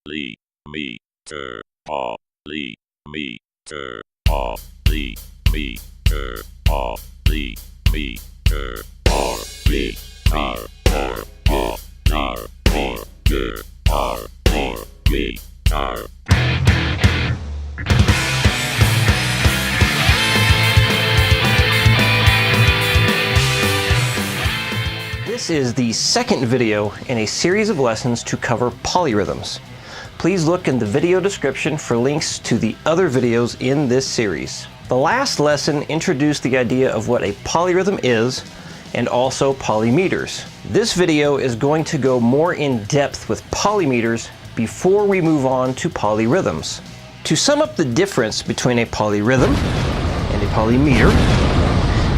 Polymeter, polymeter, polymeter, polymeter, polymeter. This is the second video in a series of lessons to cover polyrhythms. Please look in the video description for links to the other videos in this series. The last lesson introduced the idea of what a polyrhythm is and also polymeters. This video is going to go more in depth with polymeters before we move on to polyrhythms. To sum up the difference between a polyrhythm and a polymeter,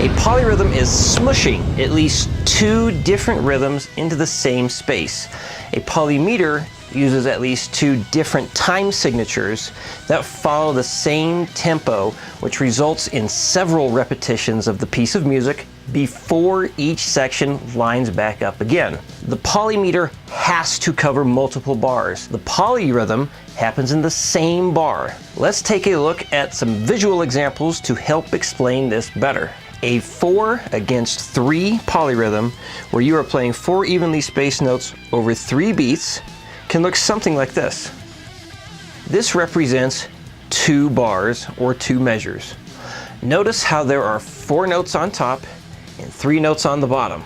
a polyrhythm is smushing at least two different rhythms into the same space. A polymeter uses at least two different time signatures that follow the same tempo, which results in several repetitions of the piece of music before each section lines back up again. The polymeter has to cover multiple bars. The polyrhythm happens in the same bar. Let's take a look at some visual examples to help explain this better. A 4 against 3 polyrhythm, where you are playing 4 evenly spaced notes over 3 beats, can look something like this. This represents 2 bars or 2 measures. Notice how there are 4 notes on top and 3 notes on the bottom.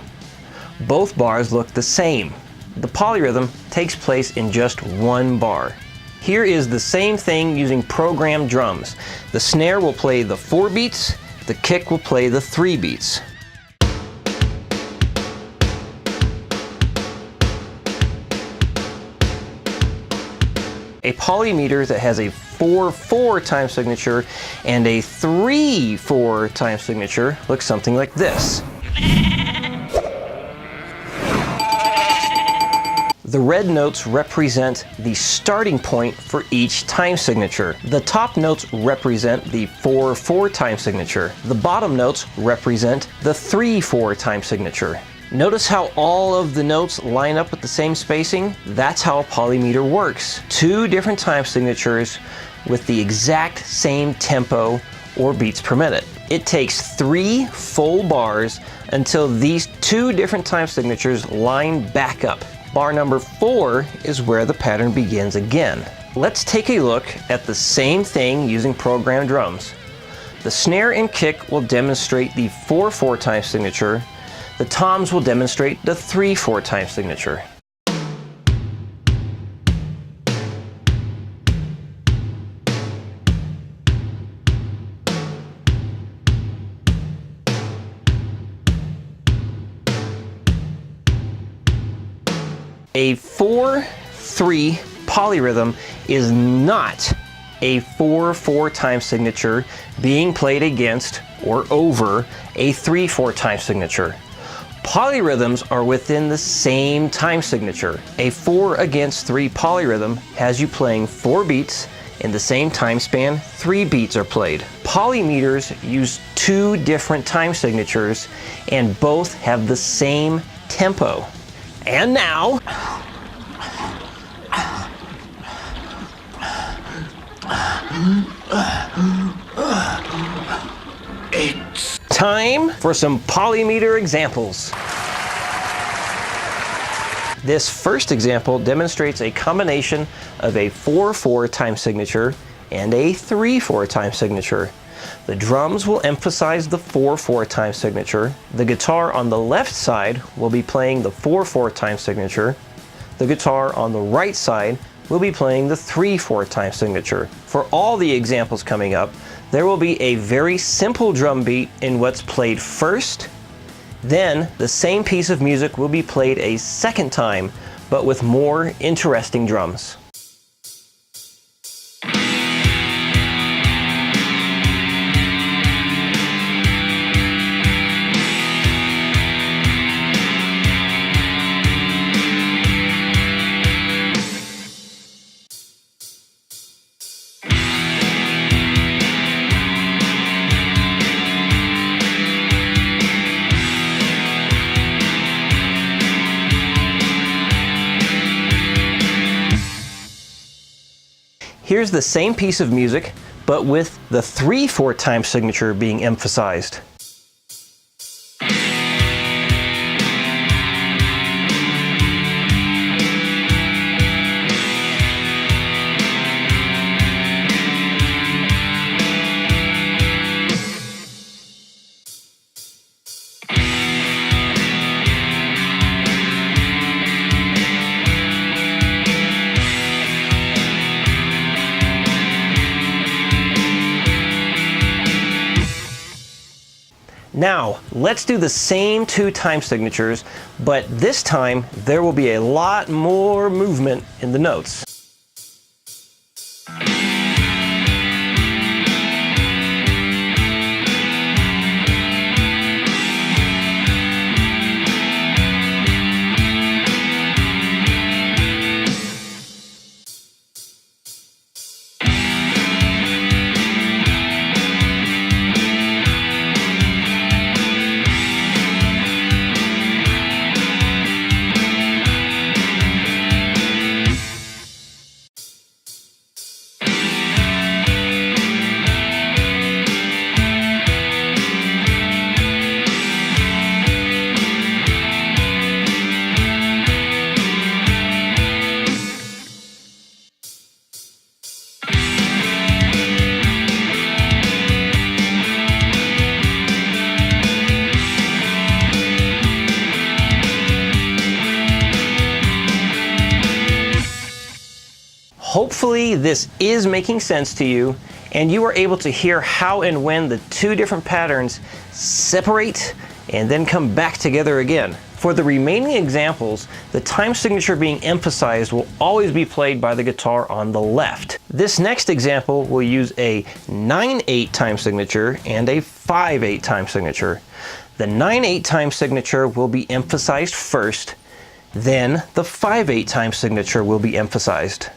Both bars look the same. The polyrhythm takes place in just 1 bar. Here is the same thing using programmed drums. The snare will play the 4 beats, the kick will play the 3 beats. A polymeter that has a 4/4 time signature and a 3/4 time signature looks something like this. The red notes represent the starting point for each time signature. The top notes represent the 4/4 time signature. The bottom notes represent the 3/4 time signature. Notice how all of the notes line up with the same spacing? That's how a polymeter works. 2 different time signatures with the exact same tempo or beats per minute. It takes 3 full bars until these 2 different time signatures line back up. Bar number 4 is where the pattern begins again. Let's take a look at the same thing using programmed drums. The snare and kick will demonstrate the 4/4 time signature. The toms will demonstrate the 3/4 time signature. A 4/3 polyrhythm is not a 4/4 time signature being played against or over a 3/4 time signature. Polyrhythms are within the same time signature. A 4 against 3 polyrhythm has you playing 4 beats. In the same time span, 3 beats are played. Polymeters use 2 different time signatures and both have the same tempo. And now, it's time for some polymeter examples. This first example demonstrates a combination of a 4/4 time signature and a 3/4 time signature. The drums will emphasize the 4/4 time signature. The guitar on the left side will be playing the 4/4 time signature. The guitar on the right side will be playing the 3/4 time signature. For all the examples coming up, there will be a very simple drum beat in what's played first. Then the same piece of music will be played a second time, but with more interesting drums. Here's the same piece of music, but with the 3/4 time signature being emphasized. Now, let's do the same 2 time signatures, but this time there will be a lot more movement in the notes. Hopefully this is making sense to you and you are able to hear how and when the 2 different patterns separate and then come back together again. For the remaining examples, the time signature being emphasized will always be played by the guitar on the left. This next example will use a 9/8 time signature and a 5/8 time signature. The 9/8 time signature will be emphasized first, then the 5/8 time signature will be emphasized.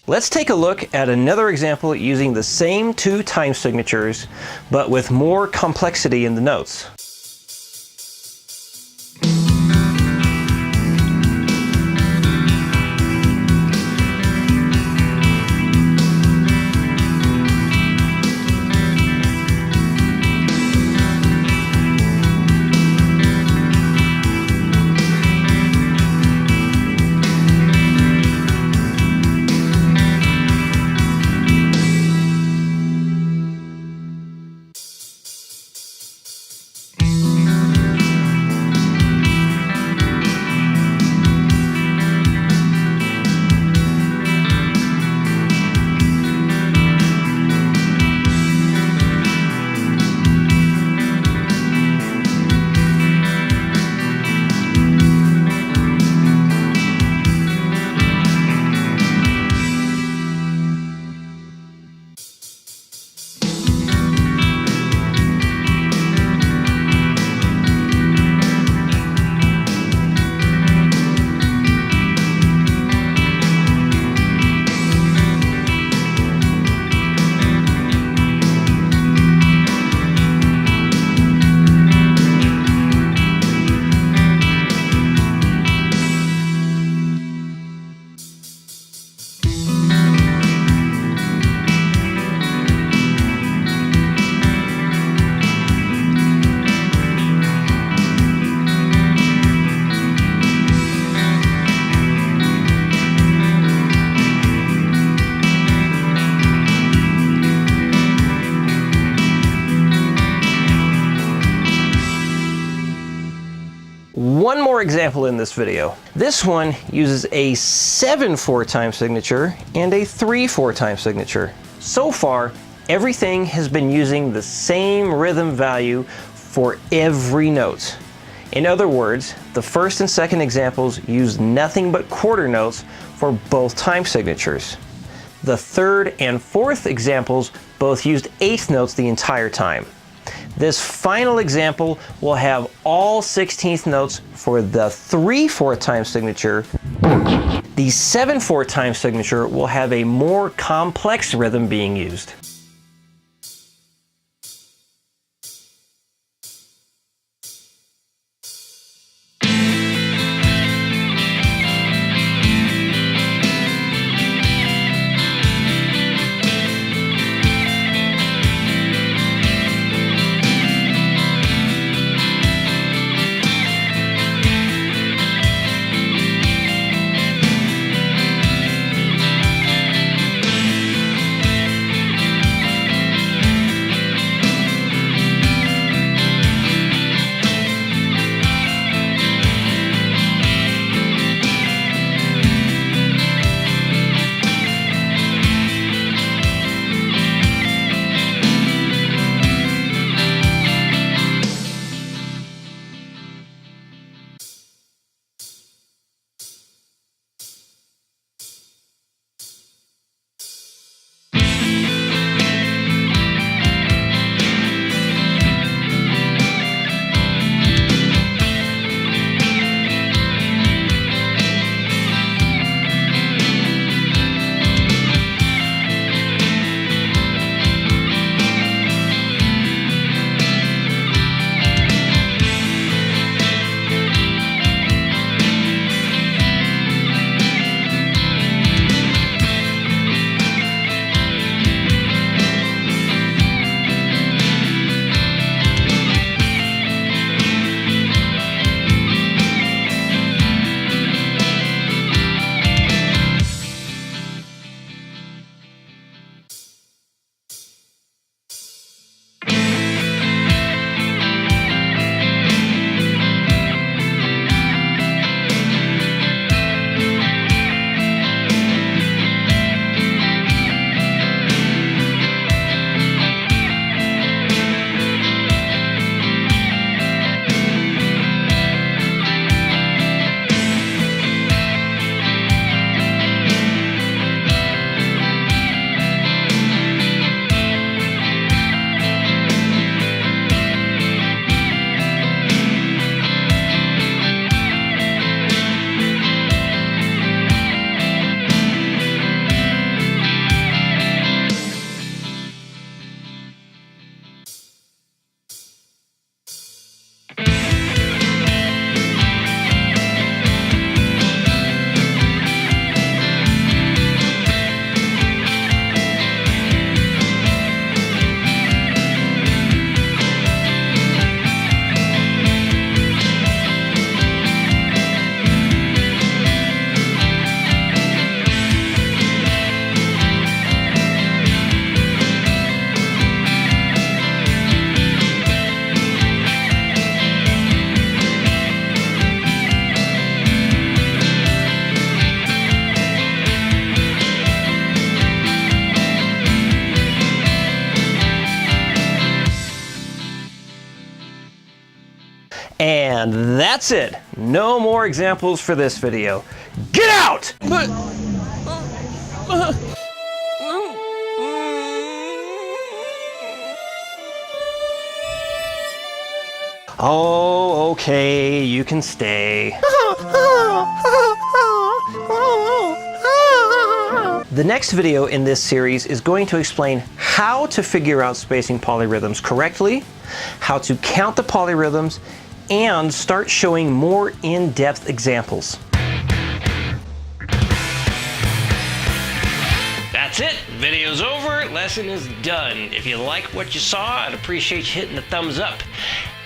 Let's take a look at another example using the same 2 time signatures, but with more complexity in the notes. one more example in this video. This one uses a 7/4 time signature and a 3/4 time signature. So far, everything has been using the same rhythm value for every note. In other words, the first and second examples use nothing but quarter notes for both time signatures. The third and fourth examples both used eighth notes the entire time. This final example will have all 16th notes for the 3/4 time signature. The 7/4 time signature will have a more complex rhythm being used. And that's it. No more examples for this video. Get out! Oh, okay, you can stay. The next video in this series is going to explain how to figure out spacing polyrhythms correctly, how to count the polyrhythms, and start showing more in-depth examples. That's it. Video's over. Lesson is done. If you like what you saw, I'd appreciate you hitting the thumbs up.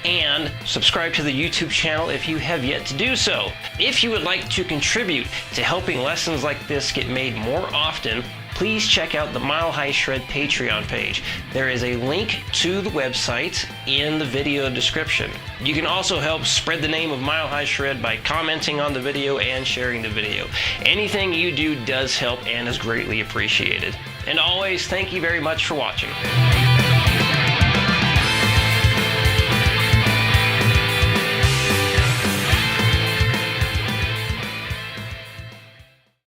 And subscribe to the YouTube channel if you have yet to do so. If you would like to contribute to helping lessons like this get made more often, please check out the Mile High Shred Patreon page. There is a link to the website in the video description. You can also help spread the name of Mile High Shred by commenting on the video and sharing the video. Anything you do does help and is greatly appreciated. And always, thank you very much for watching.